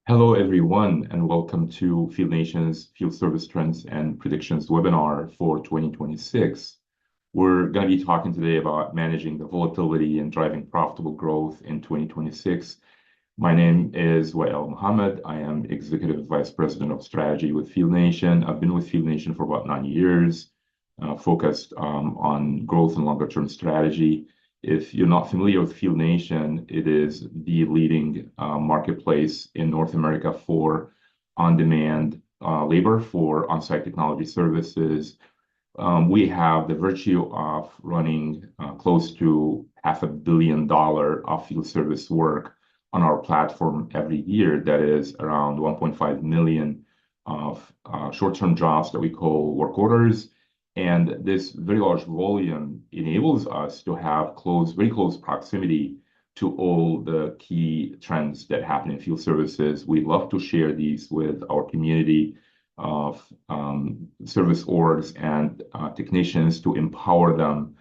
Hello, everyone, and welcome to Field Nation's Field Service Trends and Predictions webinar for 2026. We're going to be talking today about managing the volatility and driving profitable growth in 2026. My name is Wael Mohammed. I am Executive Vice President of Strategy with Field Nation. I've been with Field Nation for about 9 years, focused on growth and longer-term strategy. If you're not familiar with Field Nation, it is the leading marketplace in North America for on-demand labor for on-site technology services. We have the virtue of running close to $500 million of field service work on our platform every year. That is around 1.5 million of short-term jobs that we call work orders. And this very large volume enables us to have very close proximity to all the key trends that happen in field services. We love to share these with our community of service orgs and technicians to empower them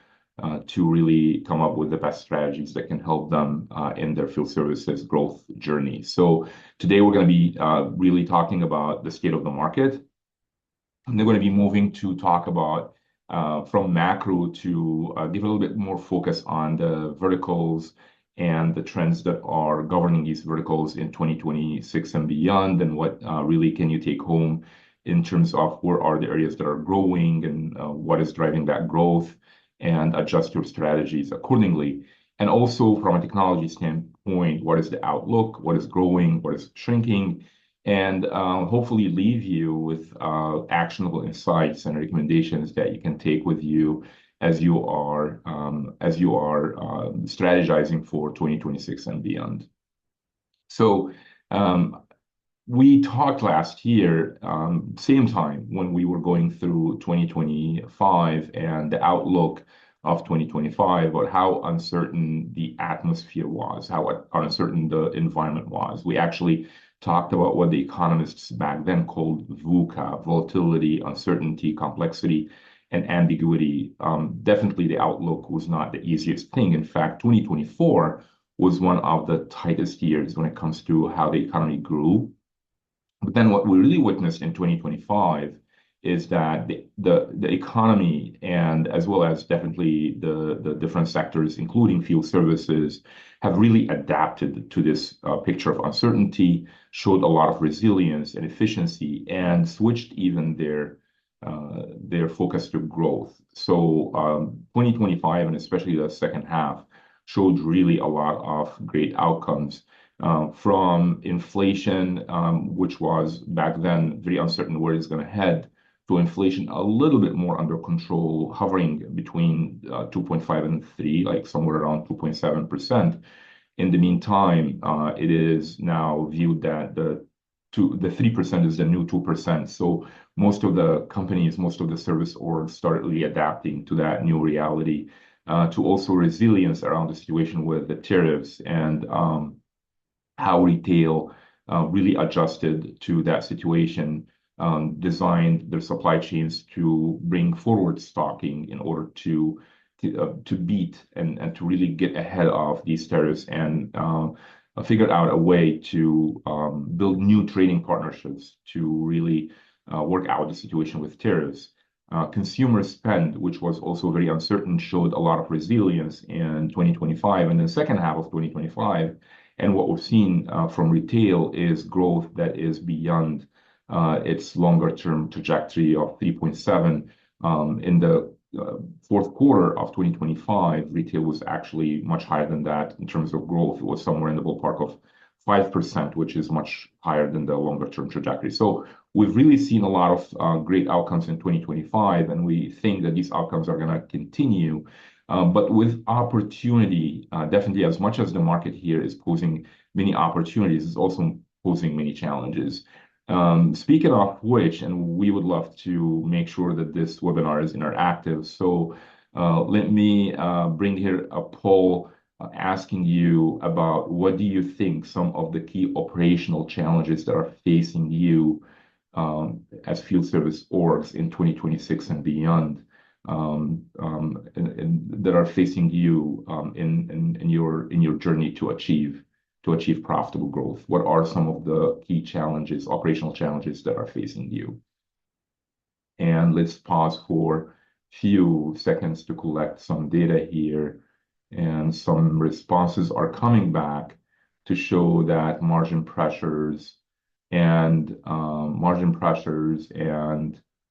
to really come up with the best strategies that can help them in their field services growth journey. So today we're going to be really talking about the state of the market. And they're going to be moving to talk about from macro to give a little bit more focus on the verticals and the trends that are governing these verticals in 2026 and beyond, and what really can you take home in terms of where are the areas that are growing and what is driving that growth, and adjust your strategies accordingly. And also from a technology standpoint, what is the outlook, what is growing, what is shrinking, and hopefully leave you with actionable insights and recommendations that you can take with you as you are strategizing for 2026 and beyond. So we talked last year, same time when we were going through 2025 and the outlook of 2025, about how uncertain the atmosphere was, how uncertain the environment was. We actually talked about what the economists back then called VUCA: volatility, uncertainty, complexity, and ambiguity. Definitely the outlook was not the easiest thing. In fact, 2024 was one of the tightest years when it comes to how the economy grew. But then what we really witnessed in 2025 is that the economy, and as well as definitely the different sectors, including field services, have really adapted to this picture of uncertainty, showed a lot of resilience and efficiency, and switched even their focus to growth. So 2025, and especially the second half, showed really a lot of great outcomes. From inflation, which was back then very uncertain where it's going to head, to inflation a little bit more under control, hovering between 2.5 and 3, like somewhere around 2.7%. In the meantime, it is now viewed that the 3% is the new 2%. So most of the companies, most of the service orgs started really adapting to that new reality, to also resilience around the situation with the tariffs, and how retail really adjusted to that situation, designed their supply chains to bring forward stocking in order to beat and to really get ahead of these tariffs, and figured out a way to build new trading partnerships to really work out the situation with tariffs. Consumer spend, which was also very uncertain, showed a lot of resilience in 2025 and the second half of 2025. And what we've seen from retail is growth that is beyond its longer-term trajectory of 3.7. In the fourth quarter of 2025, retail was actually much higher than that in terms of growth. It was somewhere in the ballpark of 5%, which is much higher than the longer-term trajectory. So we've really seen a lot of great outcomes in 2025, and we think that these outcomes are going to continue. But with opportunity, definitely, as much as the market here is posing many opportunities, it's also posing many challenges. Speaking of which, and we would love to make sure that this webinar is interactive. So let me bring here a poll asking you about what do you think some of the key operational challenges that are facing you as field service orgs in 2026 and beyond, and that are facing you in your journey to achieve to achieve profitable growth? What are some of the key challenges, operational challenges that are facing you? And let's pause for a few seconds to collect some data here. And some responses are coming back to show that margin pressures and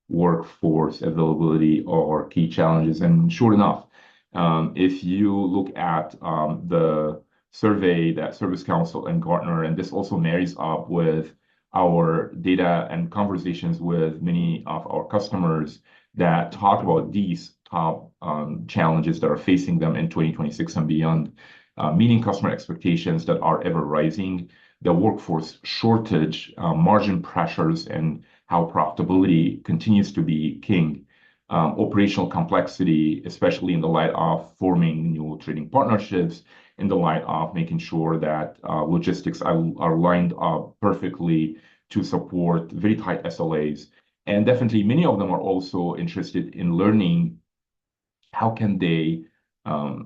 workforce availability are key challenges. And sure enough, if you look at the survey that Service Council and Gartner, and this also marries up with our data and conversations with many of our customers that talk about these top challenges that are facing them in 2026 and beyond, meeting customer expectations that are ever rising, the workforce shortage, margin pressures, and how profitability continues to be king. Operational complexity, especially in the light of forming new trading partnerships, in the light of making sure that logistics are lined up perfectly to support very tight SLAs. And definitely, many of them are also interested in learning how can they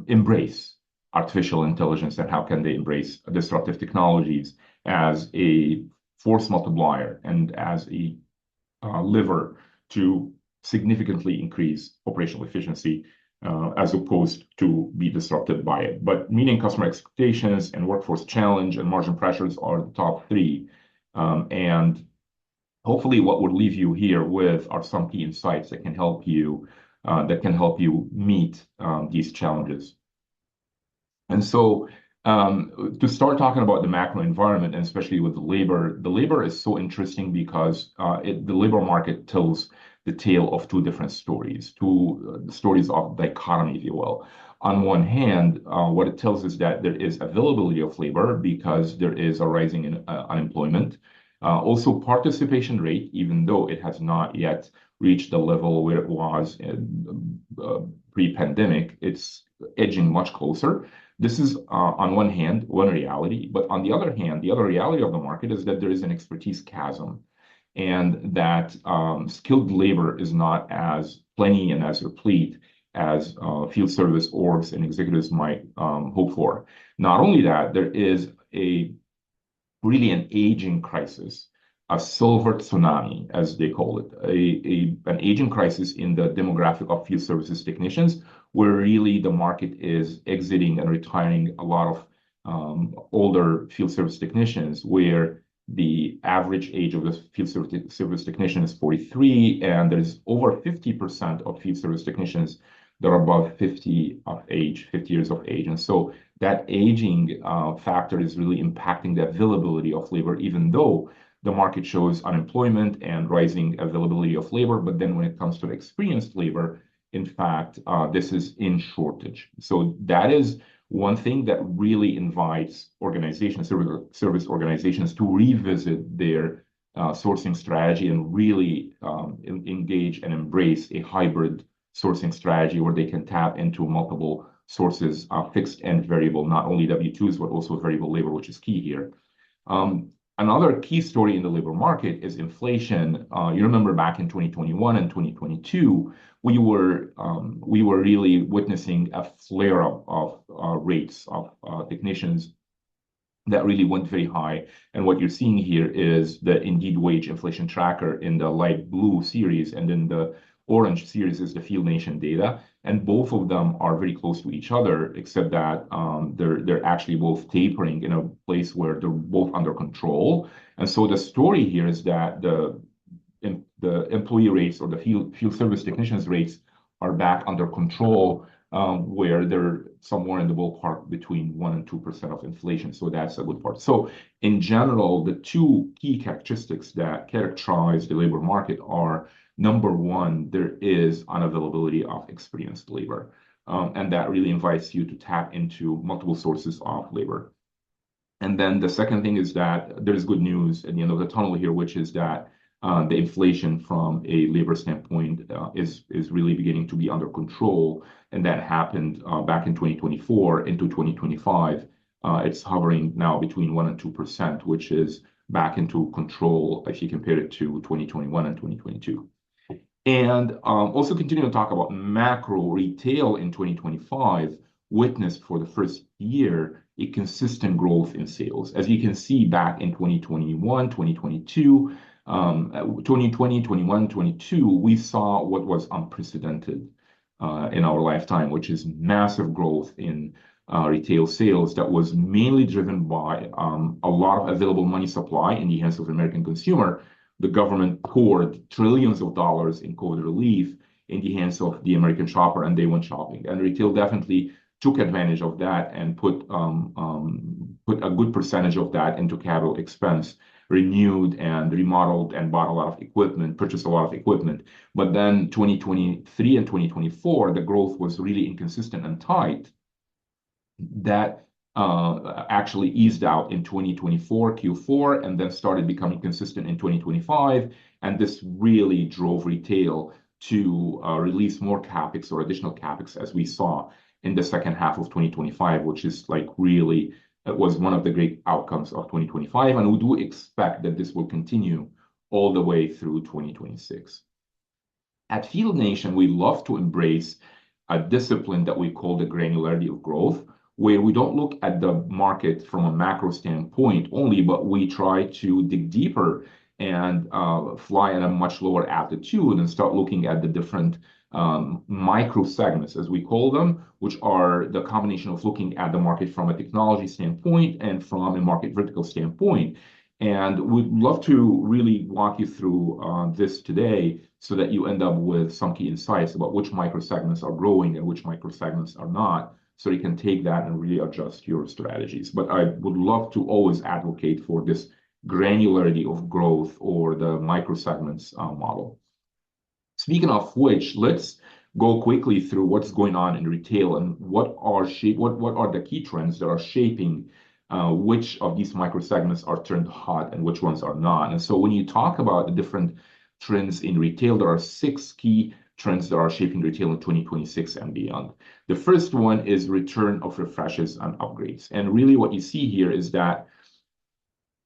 embrace artificial intelligence and how can they embrace disruptive technologies as a force multiplier and as a lever to significantly increase operational efficiency as opposed to be disrupted by it. But meeting customer expectations and workforce challenge and margin pressures are the top three. And hopefully what would leave you here with are some key insights that can help you meet these challenges. And so to start talking about the macro environment, and especially with the labor is so interesting because the labor market tells the tale of two different stories, two stories of dichotomy, if you will. On one hand, what it tells is that there is availability of labor because there is a rising in unemployment. Also, participation rate, even though it has not yet reached the level where it was pre-pandemic, it's edging much closer. This is, on one hand, one reality, but on the other hand, the other reality of the market is that there is an expertise chasm, and that skilled labor is not as plenty and as replete as field service orgs and executives might hope for. Not only that, there is really an aging crisis, a silver tsunami, as they call it, an aging crisis in the demographic of field services technicians, where really the market is exiting and retiring a lot of older field service technicians, where the average age of the field service technician is 43, and there's over 50% of field service technicians that are above 50 years of age. And so that aging factor is really impacting the availability of labor, even though the market shows unemployment and rising availability of labor. But then when it comes to experienced labor, in fact, this is in shortage. So that is one thing that really invites organizations, service organizations, to revisit their sourcing strategy and really engage and embrace a hybrid sourcing strategy where they can tap into multiple sources, fixed and variable, not only W-2s, but also variable labor, which is key here. Another key story in the labor market is inflation. You remember back in 2021 and 2022, we were really witnessing a flare-up of rates of technicians that really went very high. And what you're seeing here is the Indeed wage inflation tracker in the light blue series, and then the orange series is the FieldNation data. And both of them are very close to each other, except that they're actually both tapering in a place where they're both under control. And so the story here is that the employee rates, or the field service technicians rates, are back under control, where they're somewhere in the ballpark between 1% and 2% of inflation. So that's a good part. So in general, the two key characteristics that characterize the labor market are, number one, there is unavailability of experienced labor. And that really invites you to tap into multiple sources of labor. And then the second thing is that there's good news at the end of the tunnel here, which is that the inflation from a labor standpoint is really beginning to be under control. And that happened back in 2024 into 2025. It's hovering now between 1% and 2%, which is back into control if you compare it to 2021 and 2022. And also continuing to talk about macro, retail in 2025 witnessed for the first year a consistent growth in sales. As you can see back in 2021, 2022, 2020, 21, 22, we saw what was unprecedented in our lifetime, which is massive growth in retail sales that was mainly driven by a lot of available money supply in the hands of the American consumer. The government poured trillions of dollars in COVID relief in the hands of the American shopper, and they went shopping. And retail definitely took advantage of that and put a good percentage of that into capital expense, renewed and remodeled and bought a lot of equipment, purchased a lot of equipment. But then 2023 and 2024, the growth was really inconsistent and tight. That actually eased out in 2024 Q4 and then started becoming consistent in 2025. And this really drove retail to release more capex or additional capex, as we saw in the second half of 2025, which is like really, it was one of the great outcomes of 2025. And we do expect that this will continue all the way through 2026. At Field Nation, we love to embrace a discipline that we call the granularity of growth, where we don't look at the market from a macro standpoint only, but we try to dig deeper and fly at a much lower altitude and start looking at the different micro segments, as we call them, which are the combination of looking at the market from a technology standpoint and from a market vertical standpoint. And we'd love to really walk you through this today so that you end up with some key insights about which micro segments are growing and which micro segments are not, so you can take that and really adjust your strategies. But I would love to always advocate for this granularity of growth or the micro segments model. Speaking of which, let's go quickly through what's going on in retail and what are the key trends that are shaping which of these micro segments are turned hot and which ones are not. And so when you talk about the different trends in retail, there are 6 key trends that are shaping retail in 2026 and beyond. The first one is return of refreshes and upgrades. And really what you see here is that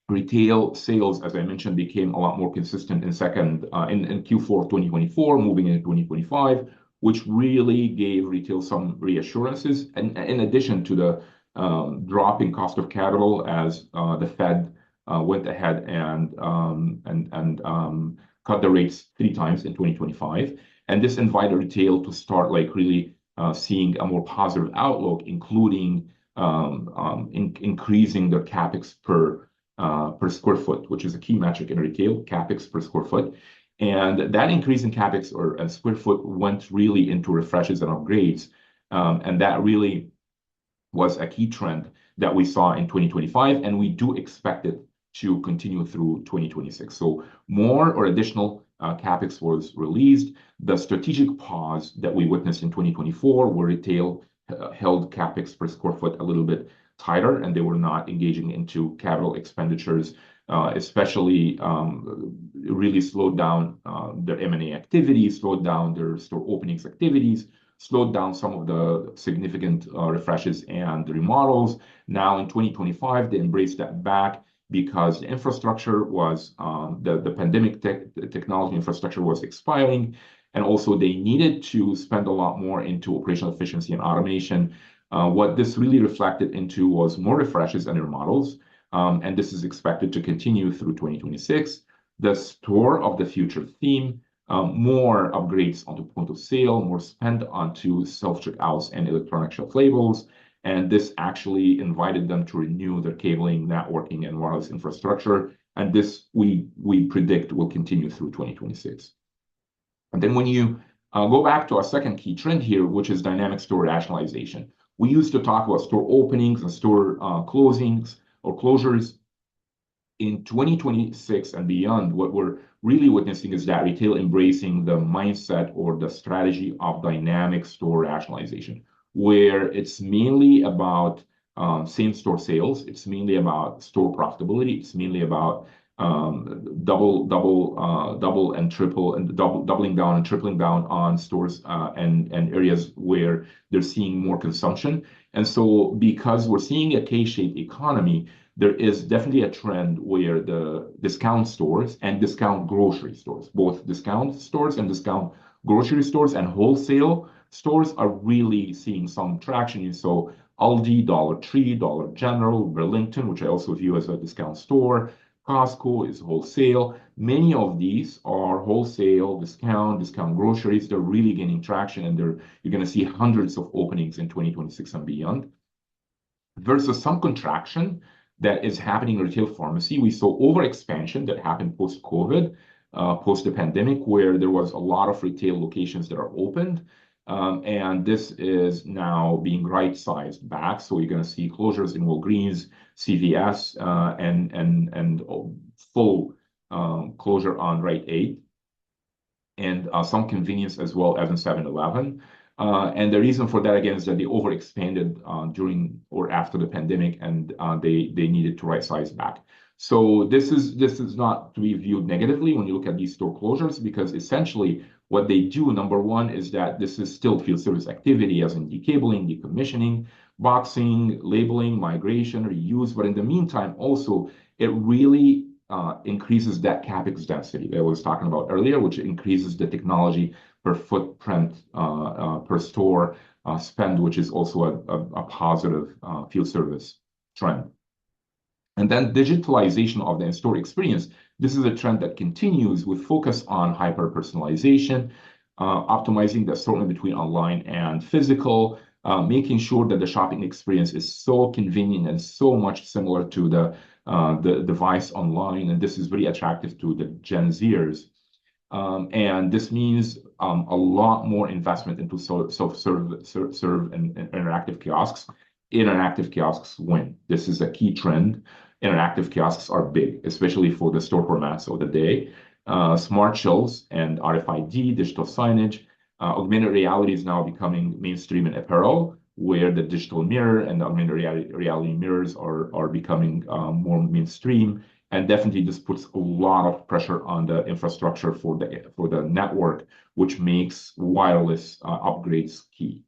retail sales, as I mentioned, became a lot more consistent in Q4 of 2024, moving into 2025, which really gave retail some reassurances. And in addition to the dropping cost of capital as the Fed went ahead and cut the rates 3 times in 2025. And this invited retail to start like really seeing a more positive outlook, including increasing their capex per square foot, which is a key metric in retail, capex per square foot. And that increase in capex or square foot went really into refreshes and upgrades. And that really was a key trend that we saw in 2025, and we do expect it to continue through 2026. So more or additional capex was released. The strategic pause that we witnessed in 2024, where retail held capex per square foot a little bit tighter, and they were not engaging into capital expenditures, especially really slowed down their M&A activity, slowed down their store openings activities, slowed down some of the significant refreshes and remodels. Now in 2025, they embraced that back because the infrastructure was, the pandemic technology infrastructure was expiring, and also they needed to spend a lot more into operational efficiency and automation. What this really reflected into was more refreshes and remodels, and this is expected to continue through 2026. The store of the future theme, more upgrades onto point of sale, more spend onto self-checkouts and electronic shelf labels. And this actually invited them to renew their cabling, networking, and wireless infrastructure. And this we predict will continue through 2026. And then when you go back to our second key trend here, which is dynamic store rationalization. We used to talk about store openings and store closings or closures. In 2026 and beyond, what we're really witnessing is that retail embracing the mindset or the strategy of dynamic store rationalization, where it's mainly about same-store sales, it's mainly about store profitability, it's mainly about doubling down and tripling down on stores and areas where they're seeing more consumption. And so because we're seeing a K-shaped economy, there is definitely a trend where the discount stores and discount grocery stores, both discount stores and discount grocery stores and wholesale stores, are really seeing some traction. And so Aldi, Dollar Tree, Dollar General, Burlington, which I also view as a discount store. Costco is wholesale. Many of these are wholesale, discount groceries. They're really gaining traction, and you're going to see hundreds of openings in 2026 and beyond. Versus some contraction that is happening in retail pharmacy. We saw overexpansion that happened post-COVID, post the pandemic, where there was a lot of retail locations that are opened. And this is now being right-sized back. So you're going to see closures in Walgreens, CVS, and full closure on Rite Aid, and some convenience as well as in 7-Eleven. And the reason for that, again, is that they overexpanded during or after the pandemic, and they needed to right-size back. So this is not to be viewed negatively when you look at these store closures, because essentially what they do, number one, is that this is still field service activity, as in decabling, decommissioning, boxing, labeling, migration, reuse. But in the meantime, also, it really increases that CapEx density that I was talking about earlier, which increases the technology per footprint per store spend, which is also a positive field service trend. And then digitalization of the in-store experience. This is a trend that continues with focus on hyper-personalization, optimizing the assortment between online and physical, making sure that the shopping experience is so convenient and so much similar to the device online. And this is very attractive to the Gen Zers. And this means a lot more investment into self-serve and interactive kiosks. Interactive kiosks win. This is a key trend. Interactive kiosks are big, especially for the store formats of the day. Smart shelves and RFID, digital signage. Augmented reality is now becoming mainstream in apparel, where the digital mirror and the augmented reality mirrors are becoming more mainstream. And definitely this puts a lot of pressure on the infrastructure for the network, which makes wireless upgrades key.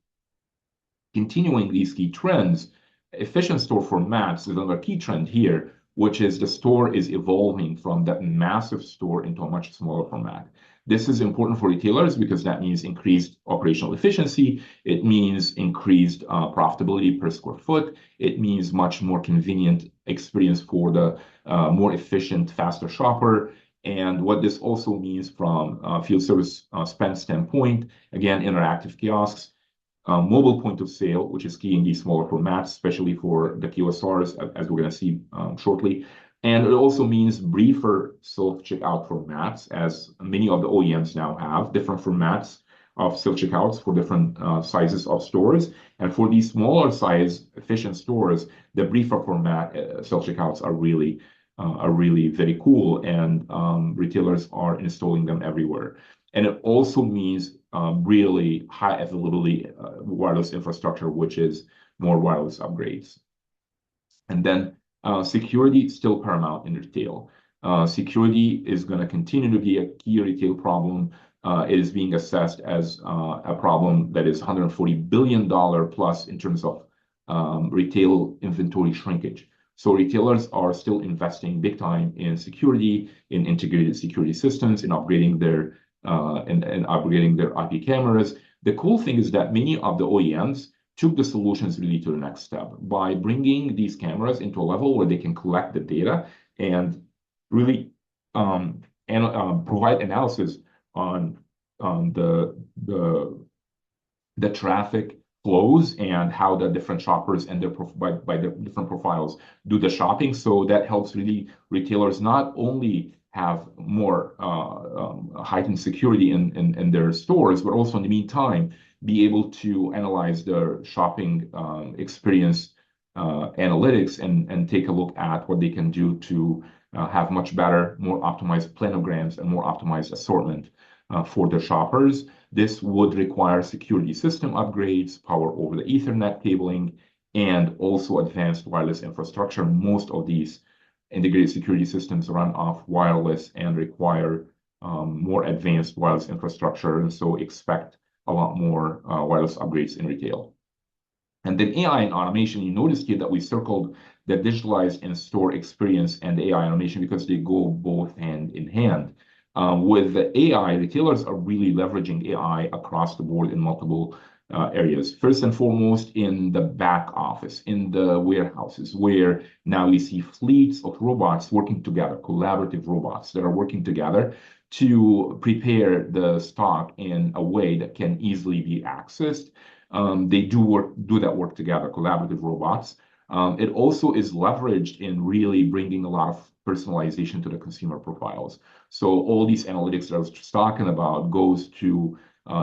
Continuing these key trends, efficient store formats is another key trend here, which is the store is evolving from that massive store into a much smaller format. This is important for retailers because that means increased operational efficiency. It means increased profitability per square foot. It means much more convenient experience for the more efficient, faster shopper. And what this also means from field service spend standpoint, again, interactive kiosks, mobile point of sale, which is key in these smaller formats, especially for the QSRs, as we're going to see shortly. And it also means briefer self-checkout formats, as many of the OEMs now have different formats of self-checkouts for different sizes of stores. And for these smaller size efficient stores, the briefer format self-checkouts are really very cool, and retailers are installing them everywhere. And it also means really high availability wireless infrastructure, which is more wireless upgrades. And then security is still paramount in retail. Security is going to continue to be a key retail problem. It is being assessed as a problem that is $140 billion plus in terms of retail inventory shrinkage. So retailers are still investing big time in security, in integrated security systems, in upgrading their IP cameras. The cool thing is that many of the OEMs took the solutions really to the next step by bringing these cameras into a level where they can collect the data and really provide analysis on the traffic flows and how the different shoppers and by the different profiles do the shopping. So that helps really retailers not only have more heightened security in their stores, but also in the meantime be able to analyze their shopping experience analytics and take a look at what they can do to have much better, more optimized planograms and more optimized assortment for their shoppers. This would require security system upgrades, power over the Ethernet cabling, and also advanced wireless infrastructure. Most of these integrated security systems run off wireless and require more advanced wireless infrastructure, and so expect a lot more wireless upgrades in retail. And then AI and automation, you noticed here that we circled the digitalized in-store experience and AI automation because they go both hand in hand. With the AI, retailers are really leveraging AI across the board in multiple areas. First and foremost, in the back office, in the warehouses, where now we see fleets of robots working together, collaborative robots that are working together to prepare the stock in a way that can easily be accessed. They do that work together, collaborative robots. It also is leveraged in really bringing a lot of personalization to the consumer profiles. So all these analytics that I was just talking about goes to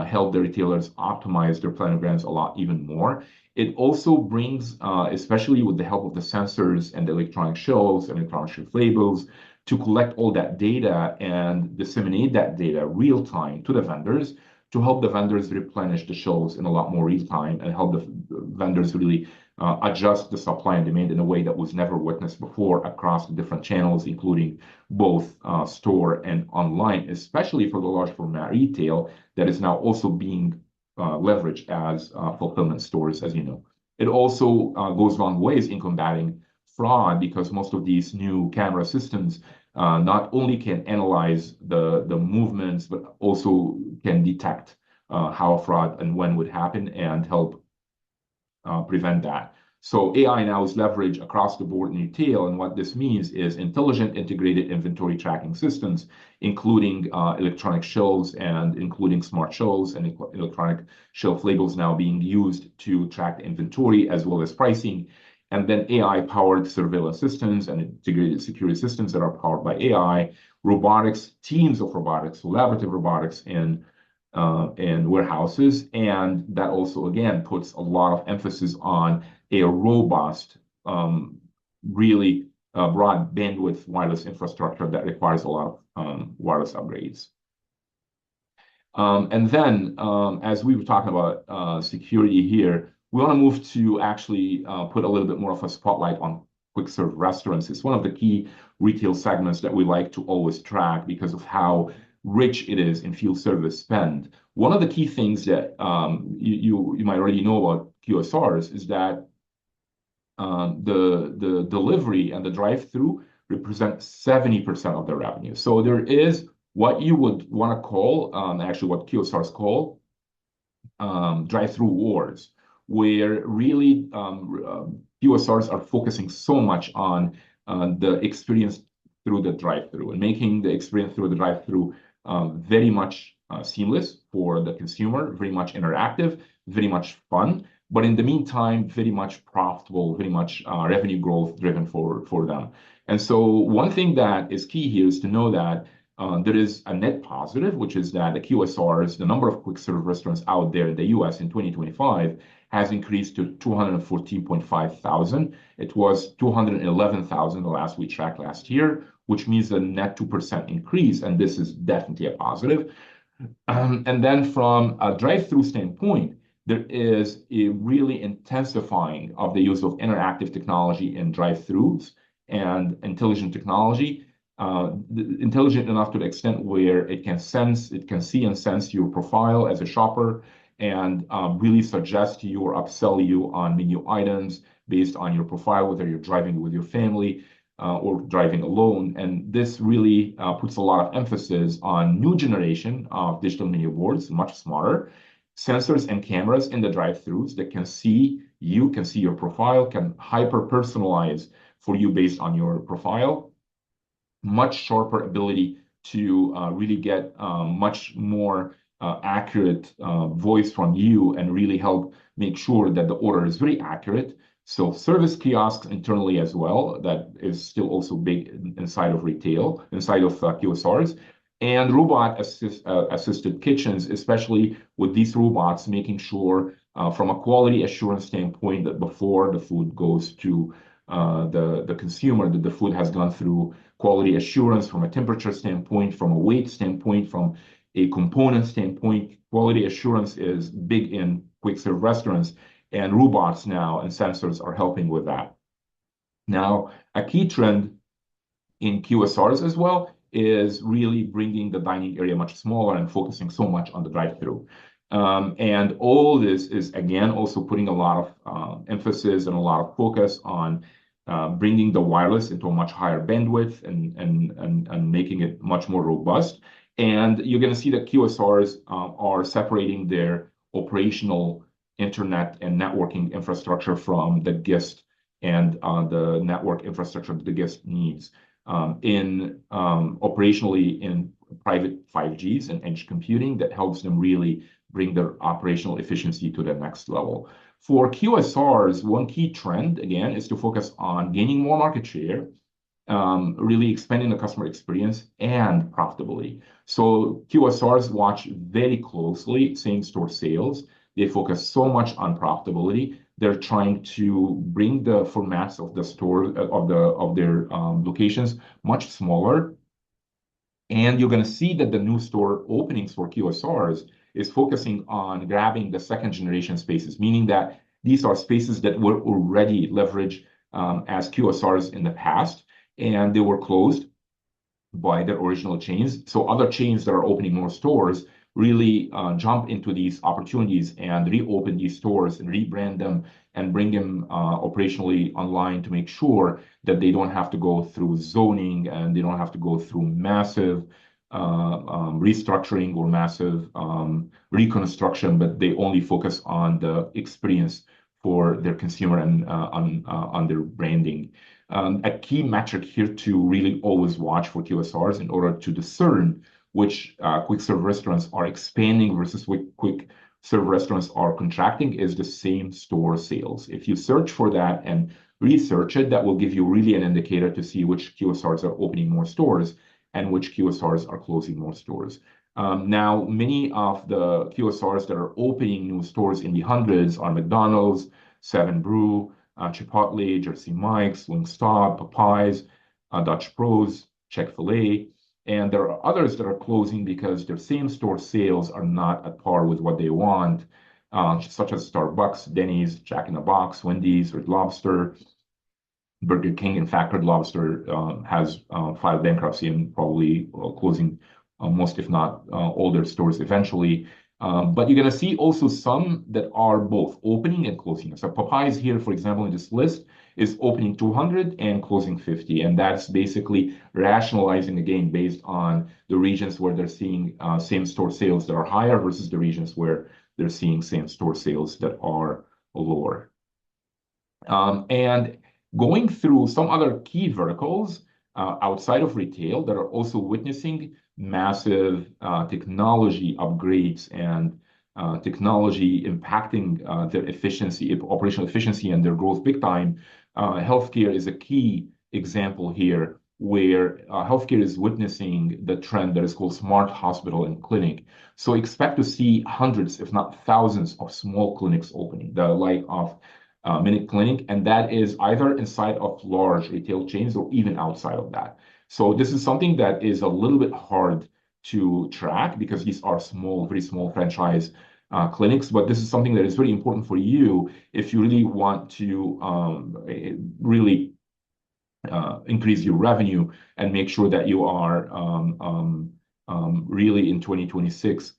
help the retailers optimize their planograms a lot even more. It also brings, especially with the help of the sensors and the electronic shelves and electronic shelf labels, to collect all that data and disseminate that data real time to the vendors to help the vendors replenish the shelves in a lot more real time and help the vendors really adjust the supply and demand in a way that was never witnessed before across the different channels, including both store and online, especially for the large format retail that is now also being leveraged as fulfillment stores, as you know. It also goes long ways in combating fraud because most of these new camera systems not only can analyze the movements, but also can detect how fraud and when would happen and help prevent that. So AI now is leveraged across the board in retail, and what this means is intelligent integrated inventory tracking systems, including electronic shelves and including smart shelves and electronic shelf labels now being used to track the inventory as well as pricing. And then AI-powered surveillance systems and integrated security systems that are powered by AI, robotics, teams of robotics, collaborative robotics in warehouses. And that also, again, puts a lot of emphasis on a robust, really broad bandwidth wireless infrastructure that requires a lot of wireless upgrades. And then, as we were talking about security here, we want to move to actually put a little bit more of a spotlight on quick serve restaurants. It's one of the key retail segments that we like to always track because of how rich it is in field service spend. One of the key things that you might already know about QSRs is that the delivery and the drive-through represent 70% of the revenue. So there is what you would want to call, actually what QSRs call drive-through wars, where really QSRs are focusing so much on the experience through the drive-through and making the experience through the drive-through very much seamless for the consumer, very much interactive, very much fun, but in the meantime, very much profitable, very much revenue growth driven for them. And so one thing that is key here is to know that there is a net positive, which is that the QSRs, the number of quick serve restaurants out there in the US in 2025 has increased to 214.5 thousand. It was 211,000 the last we tracked last year, which means a net 2% increase, and this is definitely a positive. And then from a drive-through standpoint, there is a really intensifying of the use of interactive technology in drive-throughs and intelligent technology, intelligent enough to the extent where it can see and sense your profile as a shopper and really suggest you or upsell you on menu items based on your profile, whether you're driving with your family or driving alone. And this really puts a lot of emphasis on new generation of digital menu boards, much smarter, sensors and cameras in the drive-throughs that can see you, can see your profile, can hyper-personalize for you based on your profile, much sharper ability to really get much more accurate voice from you and really help make sure that the order is very accurate. So service kiosks internally as well, that is still also big inside of retail, inside of QSRs, and robot-assisted kitchens, especially with these robots, making sure from a quality assurance standpoint that before the food goes to the consumer, that the food has gone through quality assurance from a temperature standpoint, from a weight standpoint, from a component standpoint. Quality assurance is big in quick serve restaurants, and robots now and sensors are helping with that. Now, a key trend in QSRs as well is really bringing the dining area much smaller and focusing so much on the drive-through. And all this is, again, also putting a lot of emphasis and a lot of focus on bringing the wireless into a much higher bandwidth and making it much more robust. And you're going to see that QSRs are separating their operational internet and networking infrastructure from the guest and the network infrastructure that the guest needs operationally in private 5Gs and edge computing that helps them really bring their operational efficiency to the next level. For QSRs, one key trend, again, is to focus on gaining more market share, really expanding the customer experience and profitability. So QSRs watch very closely same-store sales. They focus so much on profitability. They're trying to bring the formats of the store of their locations much smaller. And you're going to see that the new store openings for QSRs is focusing on grabbing the second generation spaces, meaning that these are spaces that were already leveraged as QSRs in the past, and they were closed by their original chains. So other chains that are opening more stores really jump into these opportunities and reopen these stores and rebrand them and bring them operationally online to make sure that they don't have to go through zoning and they don't have to go through massive restructuring or massive reconstruction, but they only focus on the experience for their consumer and on their branding. A key metric here to really always watch for QSRs in order to discern which quick serve restaurants are expanding versus which quick serve restaurants are contracting is the same store sales. If you search for that and research it, that will give you really an indicator to see which QSRs are opening more stores and which QSRs are closing more stores. Now, many of the QSRs that are opening new stores in the hundreds are McDonald's, 7 Brew, Chipotle, Jersey Mike's, Wingstop, Popeyes, Dutch Bros, Chick-fil-A. And there are others that are closing because their same-store sales are not at par with what they want, such as Starbucks, Denny's, Jack in the Box, Wendy's, Red Lobster, Burger King. In fact, Red Lobster has filed bankruptcy and probably closing most, if not all, their stores eventually. But you're going to see also some that are both opening and closing. So Popeyes here, for example, in this list is opening 200 and closing 50. And that's basically rationalizing again based on the regions where they're seeing same-store sales that are higher versus the regions where they're seeing same-store sales that are lower. And going through some other key verticals outside of retail that are also witnessing massive technology upgrades and technology impacting their efficiency, operational efficiency, and their growth big time. Healthcare is a key example here where healthcare is witnessing the trend that is called smart hospital and clinic. So expect to see hundreds, if not thousands, of small clinics opening, the like of Minute Clinic, and that is either inside of large retail chains or even outside of that. So this is something that is a little bit hard to track because these are small, very small franchise clinics, but this is something that is very important for you if you really want to really increase your revenue and make sure that you are really in 2026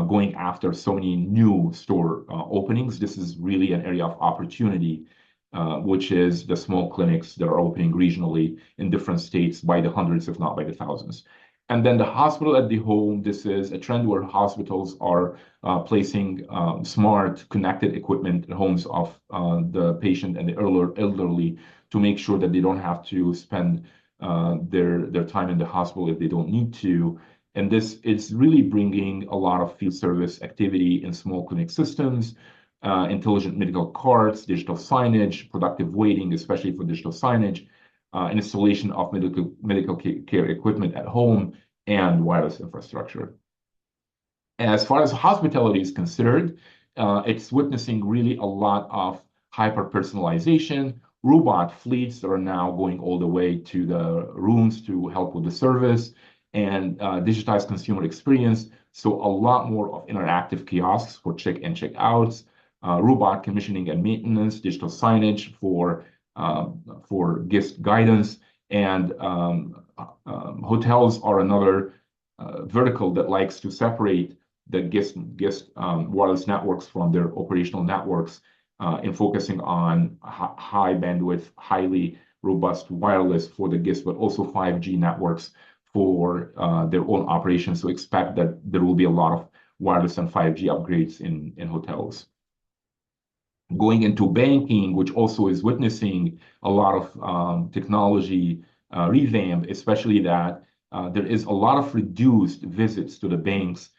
going after so many new store openings. This is really an area of opportunity, which is the small clinics that are opening regionally in different states by the hundreds, if not by the thousands. And then the hospital at the home, this is a trend where hospitals are placing smart connected equipment in homes of the patient and the elderly to make sure that they don't have to spend their time in the hospital if they don't need to. And this is really bringing a lot of field service activity in small clinic systems, intelligent medical carts, digital signage, productive waiting, especially for digital signage, installation of medical care equipment at home, and wireless infrastructure. As far as hospitality is considered, it's witnessing really a lot of hyper-personalization, robot fleets that are now going all the way to the rooms to help with the service, and digitized consumer experience. So a lot more of interactive kiosks for check and check outs, robot commissioning and maintenance, digital signage for guest guidance, and hotels are another vertical that likes to separate the guest wireless networks from their operational networks in focusing on high bandwidth, highly robust wireless for the guests, but also 5G networks for their own operations. So expect that there will be a lot of wireless and 5G upgrades in hotels. going into banking, which also is witnessing a lot of technology revamp, especially that there is a lot of reduced visits to the banks.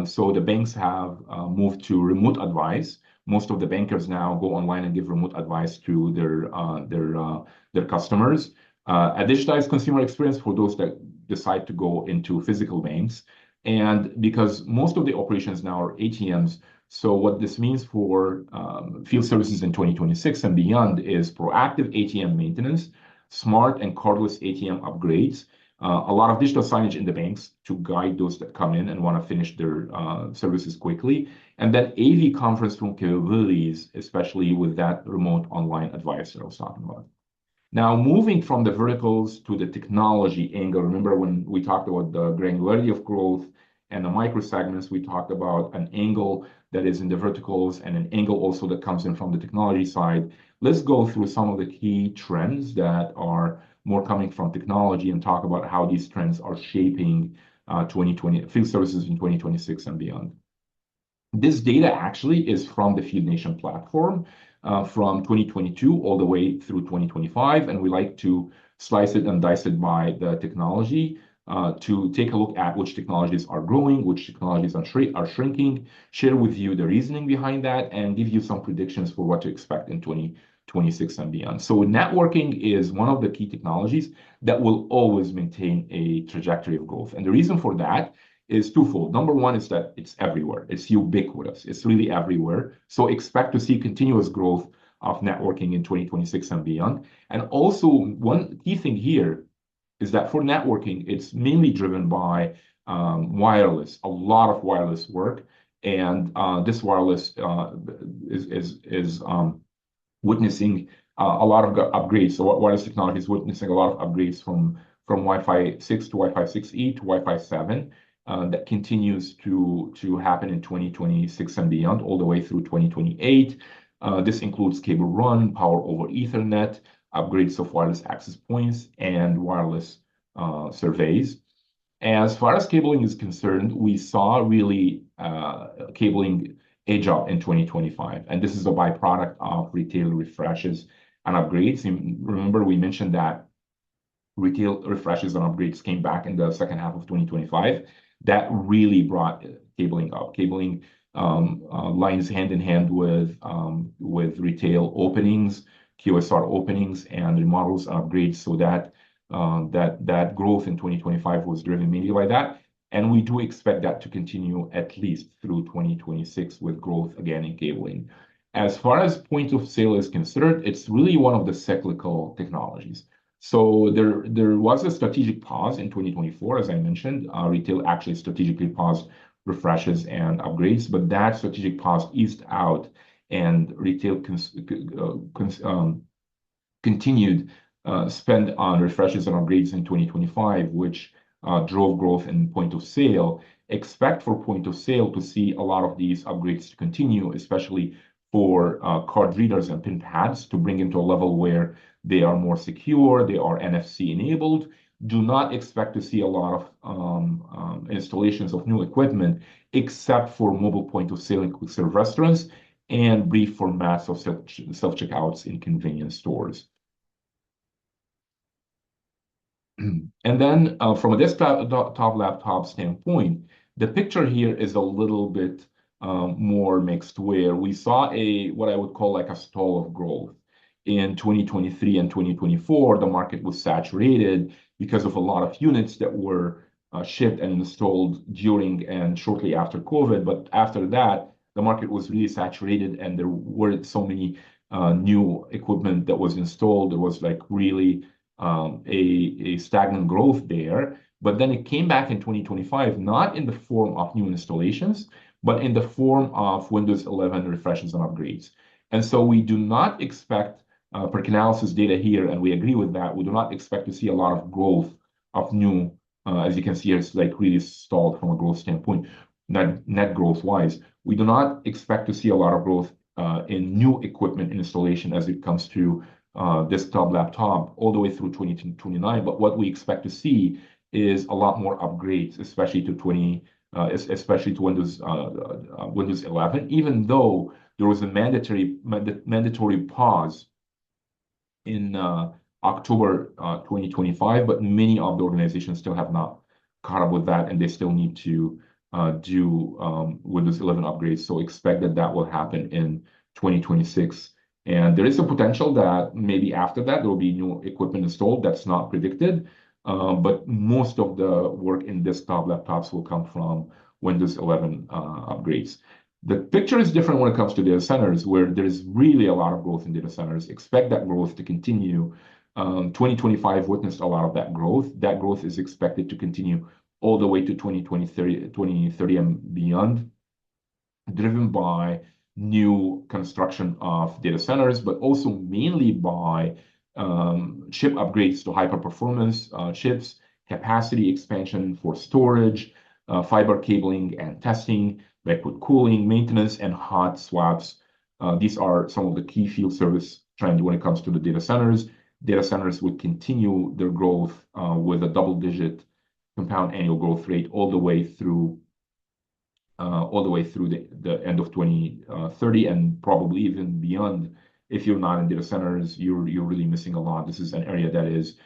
So the banks have moved to remote advice. Most of the bankers now go online and give remote advice to their customers. A digitized consumer experience for those that decide to go into physical banks. And because most of the operations now are ATMs, so what this means for field services in 2026 and beyond is proactive ATM maintenance, smart and cardless ATM upgrades, a lot of digital signage in the banks to guide those that come in and want to finish their services quickly, and then AV conference room capabilities, especially with that remote online advice that I was talking about. Now, moving from the verticals to the technology angle, remember when we talked about the granularity of growth and the micro segments, we talked about an angle that is in the verticals and an angle also that comes in from the technology side. Let's go through some of the key trends that are more coming from technology and talk about how these trends are shaping 2020 field services in 2026 and beyond. This data actually is from the FieldNation platform from 2022 all the way through 2025, and we like to slice it and dice it by the technology to take a look at which technologies are growing, which technologies are shrinking, share with you the reasoning behind that, and give you some predictions for what to expect in 2026 and beyond. So networking is one of the key technologies that will always maintain a trajectory of growth. And the reason for that is twofold. Number one is that it's everywhere. It's ubiquitous. It's really everywhere. So expect to see continuous growth of networking in 2026 and beyond. And also, one key thing here is that for networking, it's mainly driven by wireless, a lot of wireless work. And this wireless is witnessing a lot of upgrades. So wireless technology is witnessing a lot of upgrades from Wi-Fi 6 to Wi-Fi 6E to Wi-Fi 7. That continues to happen in 2026 and beyond, all the way through 2028. This includes cable run, power over Ethernet, upgrades of wireless access points, and wireless surveys. As far as cabling is concerned, we saw really cabling edge up in 2025, and this is a byproduct of retail refreshes and upgrades. And remember, we mentioned that retail refreshes and upgrades came back in the second half of 2025. That really brought cabling up. Cabling lines hand in hand with retail openings, QSR openings, and remodels and upgrades. So that growth in 2025 was driven mainly by that. And we do expect that to continue at least through 2026 with growth again in cabling. As far as point of sale is considered, it's really one of the cyclical technologies. So there was a strategic pause in 2024, as I mentioned. Retail actually strategically paused refreshes and upgrades, but that strategic pause eased out, and retail continued spend on refreshes and upgrades in 2025, which drove growth in point of sale. Expect for point of sale to see a lot of these upgrades to continue, especially for card readers and PIN pads to bring into a level where they are more secure, they are NFC enabled. Do not expect to see a lot of installations of new equipment, except for mobile point of sale in quick serve restaurants and brief formats of self-checkouts in convenience stores. And then from a desktop laptop standpoint, the picture here is a little bit more mixed, where we saw what I would call like a stall of growth. In 2023 and 2024, the market was saturated because of a lot of units that were shipped and installed during and shortly after COVID. But after that, the market was really saturated, and there weren't so many new equipment that was installed. There was like really a stagnant growth there. But then it came back in 2025, not in the form of new installations, but in the form of Windows 11 refreshes and upgrades. And so we do not expect, per Canalys data here, and we agree with that, we do not expect to see a lot of growth of new, as you can see, it's like really stalled from a growth standpoint, net growth wise. We do not expect to see a lot of growth in new equipment installation as it comes to desktop laptop all the way through 2029. But what we expect to see is a lot more upgrades, especially to Windows 11, even though There was a mandatory pause in October 2025, but many of the organizations still have not caught up with that, and they still need to do Windows 11 upgrades. So expect that that will happen in 2026. And there is a potential that maybe after that, there will be new equipment installed. That's not predicted. But most of the work in desktop laptops will come from Windows 11 upgrades. The picture is different when it comes to data centers, where there is really a lot of growth in data centers. Expect that growth to continue. 2025 witnessed a lot of that growth. That growth is expected to continue all the way to 2030 and beyond, driven by new construction of data centers, but also mainly by chip upgrades to hyper-performance chips, capacity expansion for storage, fiber cabling and testing, liquid cooling, maintenance, and hot swaps. These are some of the key field service trends when it comes to the data centers. Data centers would continue their growth with a double-digit compound annual growth rate all the way through the end of 2030 and probably even beyond. If you're not in data centers, you're really missing a lot. This is an area that is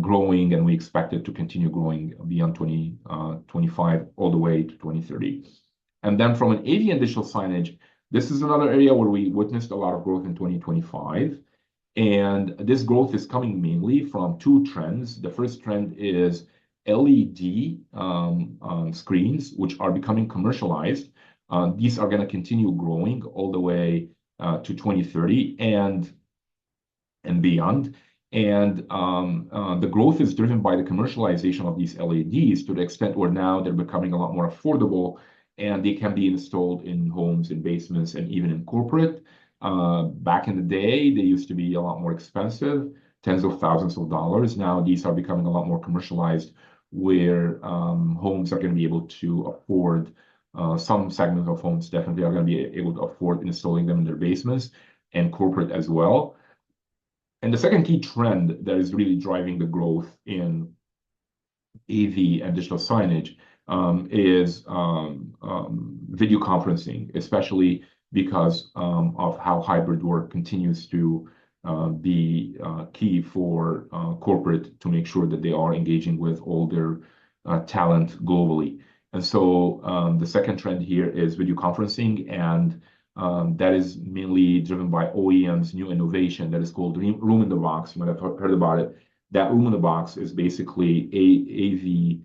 growing, and we expect it to continue growing beyond 2025 all the way to 2030. And then from an AV and digital signage, this is another area where we witnessed a lot of growth in 2025. And this growth is coming mainly from two trends. The first trend is LED screens, which are becoming commercialized. These are going to continue growing all the way to 2030 and beyond. And the growth is driven by the commercialization of these LEDs to the extent where now they're becoming a lot more affordable, and they can be installed in homes, in basements, and even in corporate. Back in the day, they used to be a lot more expensive, tens of thousands of dollars. Now these are becoming a lot more commercialized, where homes are going to be able to afford, some segments of homes definitely are going to be able to afford installing them in their basements, and corporate as well. And the second key trend that is really driving the growth in AV and digital signage is video conferencing, especially because of how hybrid work continues to be key for corporate to make sure that they are engaging with all their talent globally. And so the second trend here is video conferencing, and that is mainly driven by OEM's new innovation that is called Room in the Box. You might have heard about it. That Room in the Box is basically AV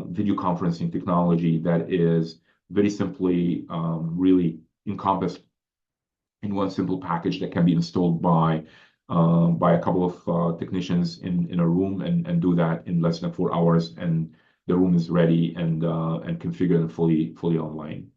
video conferencing technology that is very simply really encompassed in one simple package that can be installed by a couple of technicians in a room and do that in less than 4 hours, and the room is ready and configured and fully online.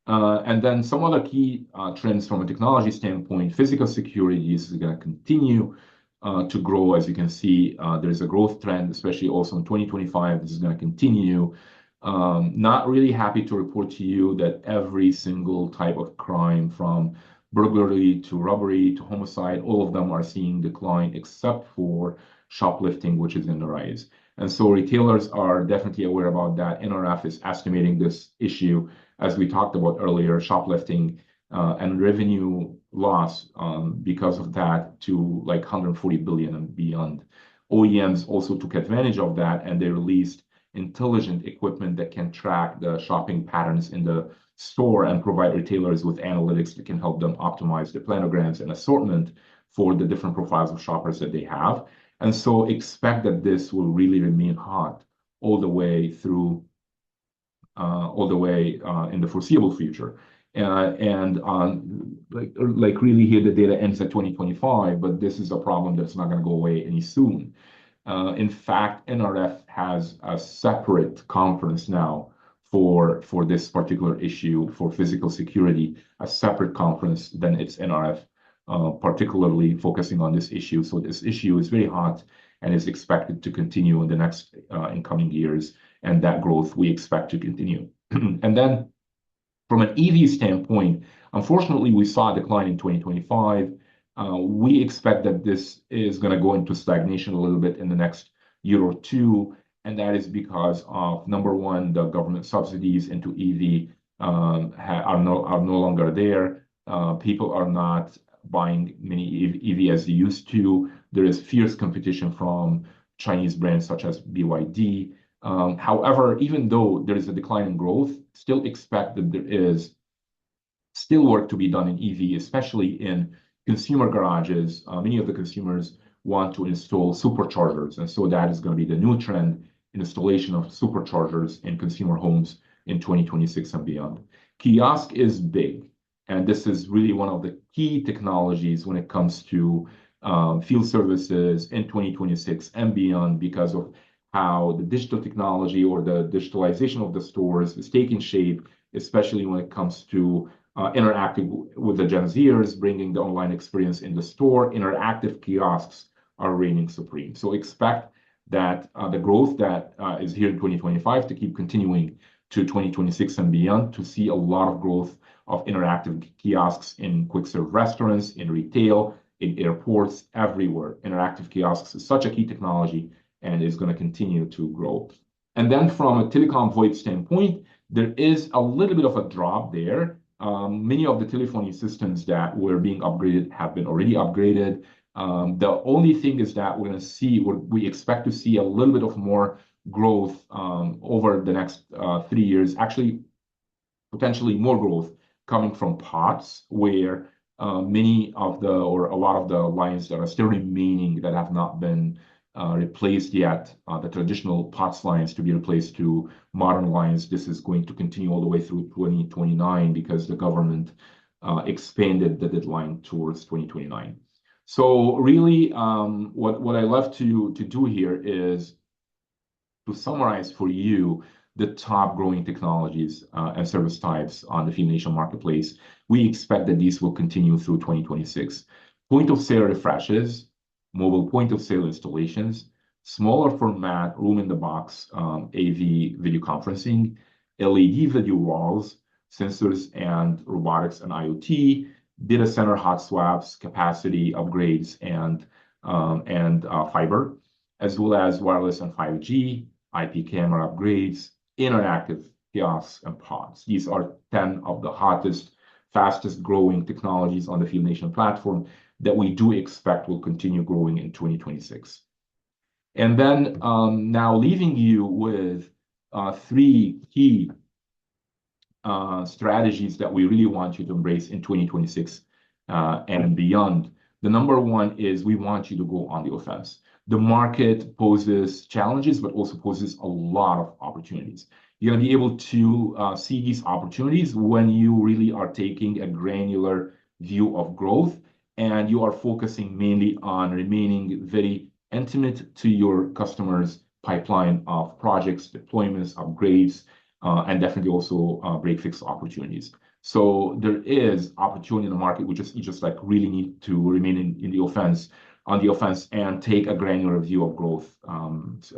And then some other key trends from a technology standpoint: physical security is going to continue to grow. As you can see, there's a growth trend, especially also in 2025. This is going to continue. Not really happy to report to you that every single type of crime, from burglary to robbery to homicide, all of them are seeing decline except for shoplifting, which is in the rise. And so retailers are definitely aware about that. NRF is estimating this issue, as we talked about earlier, shoplifting and revenue loss because of that to like 140 billion and beyond. OEMs also took advantage of that, and they released intelligent equipment that can track the shopping patterns in the store and provide retailers with analytics that can help them optimize the planograms and assortment for the different profiles of shoppers that they have. And so expect that this will really remain hot all the way through, in the foreseeable future. Like really here, the data ends at 2025, but this is a problem that's not going to go away any soon. In fact, NRF has a separate conference now for this particular issue for physical security, a separate conference than its NRF, particularly focusing on this issue. So this issue is very hot and is expected to continue in the next incoming years, and that growth we expect to continue. And then from an EV standpoint, unfortunately, we saw a decline in 2025. We expect that this is going to go into stagnation a little bit in the next year or two, and that is because of, number one, the government subsidies into EV are no longer there. People are not buying many EV as they used to. There is fierce competition from Chinese brands such as BYD. However, even though there is a decline in growth, still expect that there is still work to be done in EV, especially in consumer garages. Many of the consumers want to install superchargers, and so that is going to be the new trend, installation of superchargers in consumer homes in 2026 and beyond. Kiosk is big, and this is really one of the key technologies when it comes to field services in 2026 and beyond, because of how the digital technology or the digitalization of the stores is taking shape, especially when it comes to interacting with the Gen Zers, bringing the online experience in the store. Interactive kiosks are reigning supreme. So expect that the growth that is here in 2025 to keep continuing to 2026 and beyond, to see a lot of growth of interactive kiosks in quick serve restaurants, in retail, in airports, everywhere. Interactive kiosks is such a key technology and is going to continue to grow. And then from a telecom VoIP standpoint, there is a little bit of a drop there. Many of the telephony systems that were being upgraded have been already upgraded. The only thing is that we expect to see a little bit of more growth over the next 3 years. Actually, potentially more growth coming from POTS, where a lot of the lines that are still remaining that have not been replaced yet, the traditional POTS lines to be replaced to modern lines. This is going to continue all the way through 2029 because the government expanded the deadline towards 2029. So really, what I love to do here is to summarize for you the top growing technologies and service types on the FieldNation marketplace. We expect that these will continue through 2026. Point of sale refreshes, mobile point of sale installations, smaller format room-in-the-box AV video conferencing, LED video walls, sensors and robotics and IoT, data center hot swaps, capacity upgrades, and fiber, as well as wireless and 5G, IP camera upgrades, interactive kiosks, and PODs. These are 10 of the hottest, fastest growing technologies on the FieldNation platform that we do expect will continue growing in 2026. And then now leaving you with 3 key strategies that we really want you to embrace in 2026 and beyond. The number one is we want you to go on the offense. The market poses challenges, but also poses a lot of opportunities. You're going to be able to see these opportunities when you really are taking a granular view of growth, and you are focusing mainly on remaining very intimate to your customers' pipeline of projects, deployments, upgrades, and definitely also break-fix opportunities. So there is opportunity in the market. You just like really need to remain on the offense and take a granular view of growth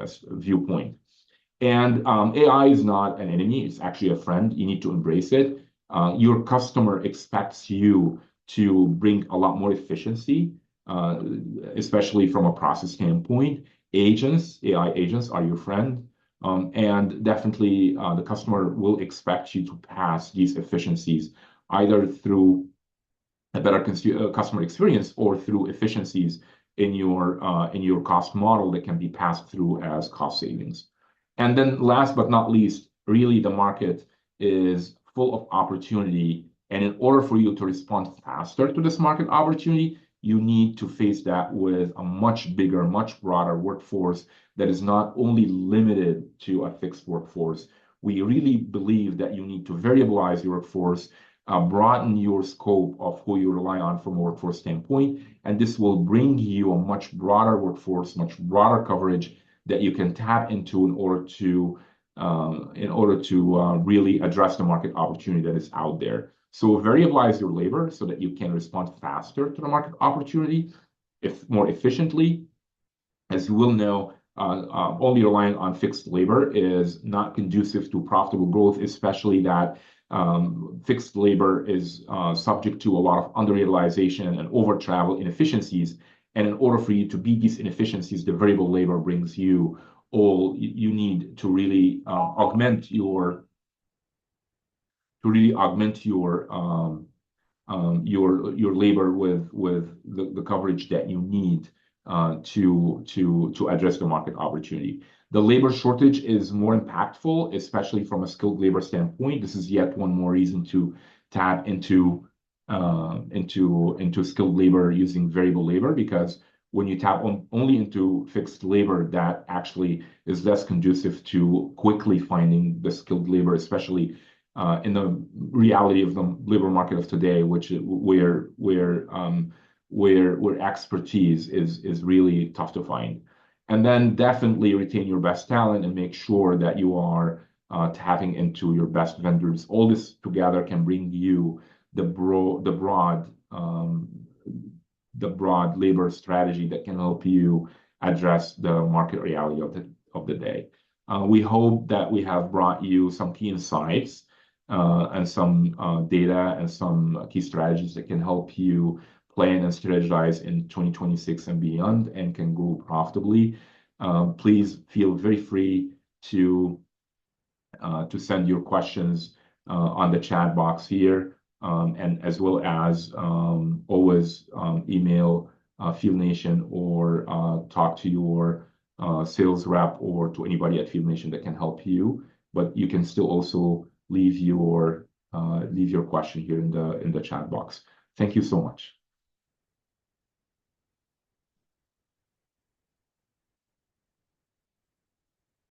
as a viewpoint. And AI is not an enemy, it's actually a friend. You need to embrace it. Your customer expects you to bring a lot more efficiency, especially from a process standpoint. AI agents are your friend. And definitely the customer will expect you to pass these efficiencies either through a better customer experience or through efficiencies in your cost model that can be passed through as cost savings. And then last but not least, really the market is full of opportunity. And in order for you to respond faster to this market opportunity, you need to face that with a much bigger, much broader workforce that is not only limited to a fixed workforce. We really believe that you need to variabilize your workforce, broaden your scope of who you rely on from a workforce standpoint, and this will bring you a much broader workforce, much broader coverage that you can tap into in order to really address the market opportunity that is out there. So variabilize your labor so that you can respond faster to the market opportunity, more efficiently. As you will know, only relying on fixed labor is not conducive to profitable growth, especially that fixed labor is subject to a lot of underutilization and over-travel inefficiencies. And in order for you to beat these inefficiencies, the variable labor brings you all you need to really augment your really augment your labor with the coverage that you need to address the market opportunity. The labor shortage is more impactful, especially from a skilled labor standpoint. This is yet one more reason to tap into skilled labor using variable labor, because when you tap only into fixed labor, that actually is less conducive to quickly finding the skilled labor, especially in the reality of the labor market of today, where expertise is really tough to find. And then definitely retain your best talent and make sure that you are tapping into your best vendors. All this together can bring you the broad labor strategy that can help you address the market reality of the day. We hope that we have brought you some key insights and some data and some key strategies that can help you plan and strategize in 2026 and beyond and can grow profitably. Please feel very free to send your questions on the chat box here, and as well as always email FieldNation or talk to your sales rep or to anybody at FieldNation that can help you. But you can still also leave your question here in the chat box. Thank you so much.